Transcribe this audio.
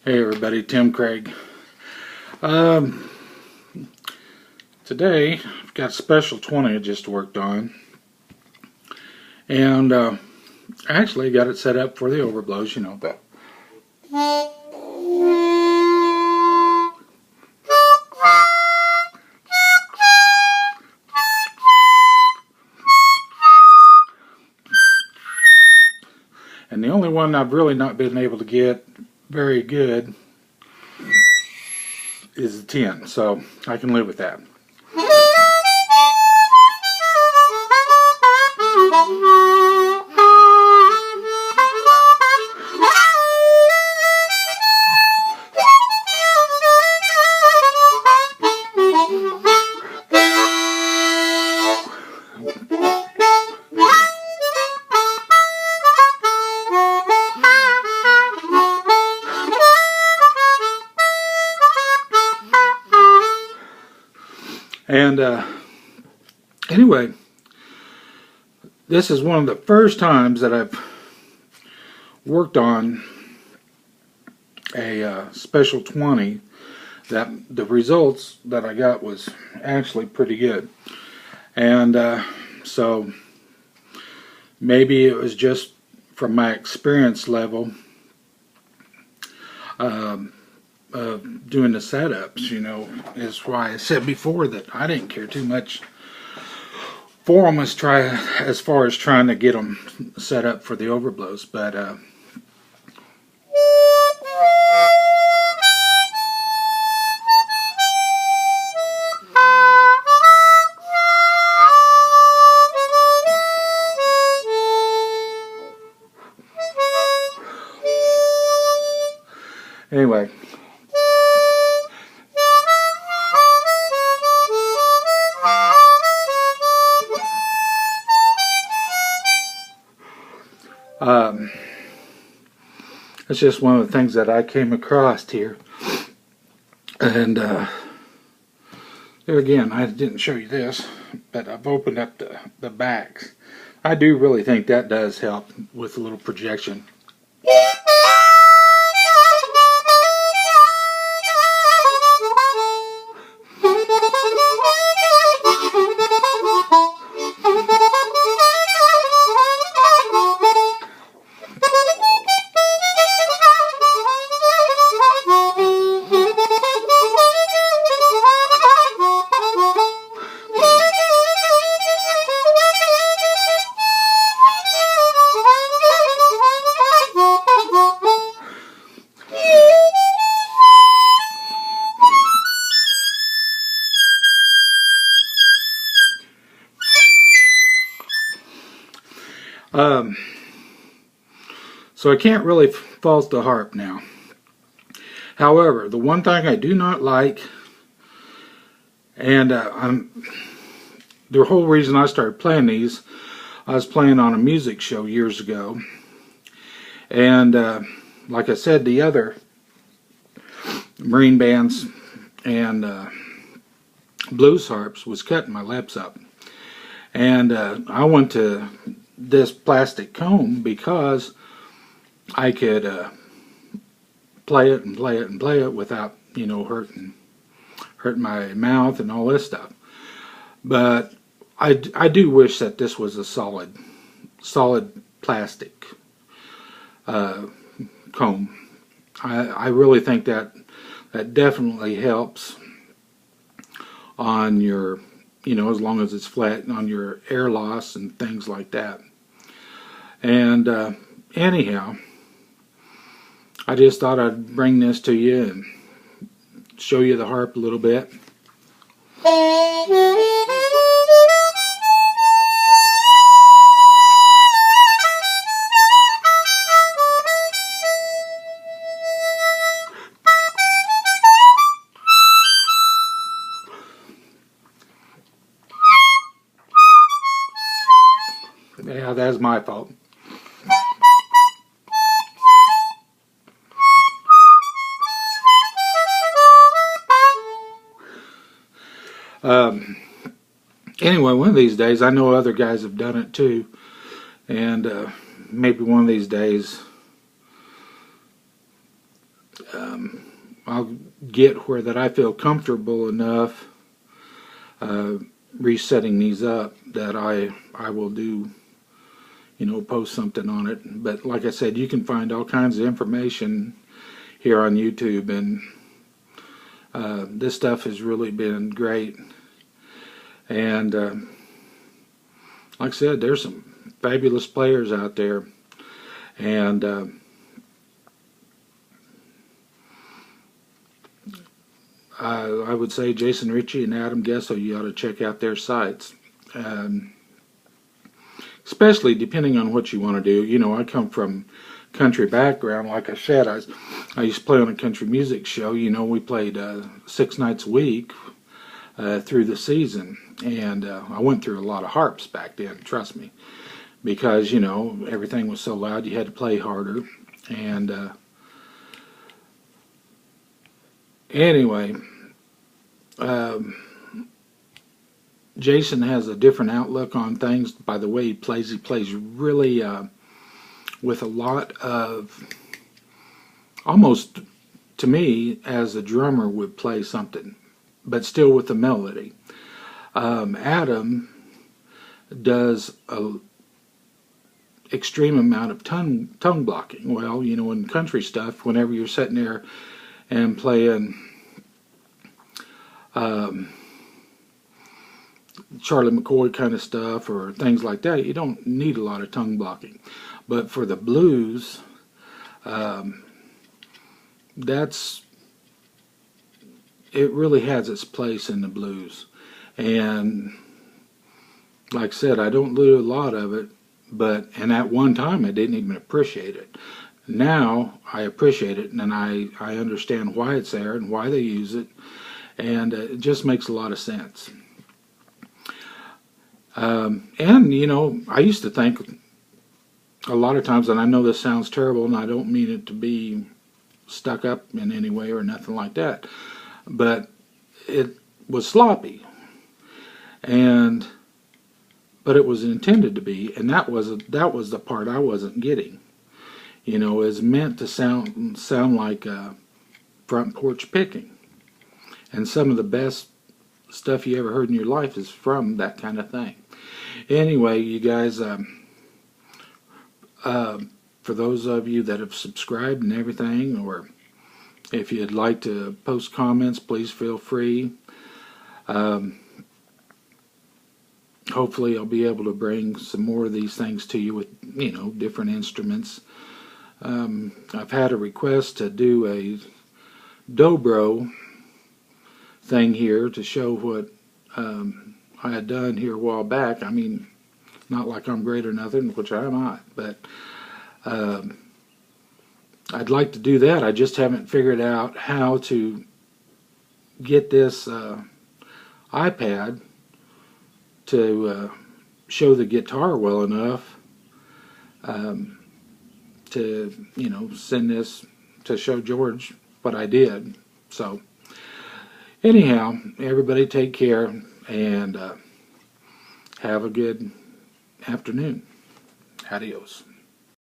Hey everybody, Tim Craig. Today I've got a special 20 I just worked on, and I actually got it set up for the overblows, you know, but and the only one I've really not been able to get very good is the 10, so I can live with that. And anyway, this is one of the first times that I've worked on a special 20 that the results that I got was actually pretty good. And so maybe it was just from my experience level of doing the setups, you know, is why I said before that I didn't care too much for them as far as trying to get them set up for the overblows. But anyway, it's just one of the things that I came across here. And there again, I didn't show you this, but I've opened up the backs. I do really think that does help with a little projection. So I can't really fault the harp now. However, the one thing I do not like, and the whole reason I started playing these, I was playing on a music show years ago, and like I said, the other marine bands and blues harps was cutting my lips up, and I went to this plastic comb because I could play it and play it and play it without, you know, hurting my mouth and all this stuff. But I do wish that this was a solid plastic comb. I really think that definitely helps on your, you know, as long as it's flat, on your air loss and things like that. And anyhow, I just thought I'd bring this to you and show you the harp a little bit. Yeah, that's my fault. Anyway, one of these days, I know other guys have done it too, and maybe one of these days I'll get where that I feel comfortable enough resetting these up that I will do, post something on it. But like I said, you can find all kinds of information here on YouTube, and this stuff has really been great. And like I said, there's some fabulous players out there, and I would say Jason Ritchie and Adam Gessel, you ought to check out their sites. Especially depending on what you want to do. I come from country background. Like I said, I used to play on a country music show. We played 6 nights a week through the season. And I went through a lot of harps back then, trust me. Because, everything was so loud, you had to play harder. And anyway, Jason has a different outlook on things by the way he plays. He plays really with a lot of, almost to me, as a drummer would play something, but still with the melody. Adam does a extreme amount of tongue blocking. Well, in country stuff, whenever you're sitting there and playing Charlie McCoy kind of stuff or things like that, you don't need a lot of tongue blocking. But for the blues, it really has its place in the blues. And like I said, I don't do a lot of it, and at one time I didn't even appreciate it. Now I appreciate it, and I understand why it's there and why they use it, and it just makes a lot of sense. And I used to think a lot of times, and I know this sounds terrible, and I don't mean it to be stuck up in any way or nothing like that, but it was sloppy, but it was intended to be, and that was the part I wasn't getting. It's meant to sound like front porch picking, and some of the best stuff you ever heard in your life is from that kind of thing. Anyway, you guys, for those of you that have subscribed and everything, or if you'd like to post comments, please feel free. Hopefully I'll be able to bring some more of these things to you with, different instruments. I've had a request to do a dobro thing here to show what I had done here a while back. I mean, not like I'm great or nothing, which I'm not, but I'd like to do that. I just haven't figured out how to get this iPad to show the guitar well enough to, send this to show George what I did. So anyhow, everybody take care and have a good afternoon. Adios.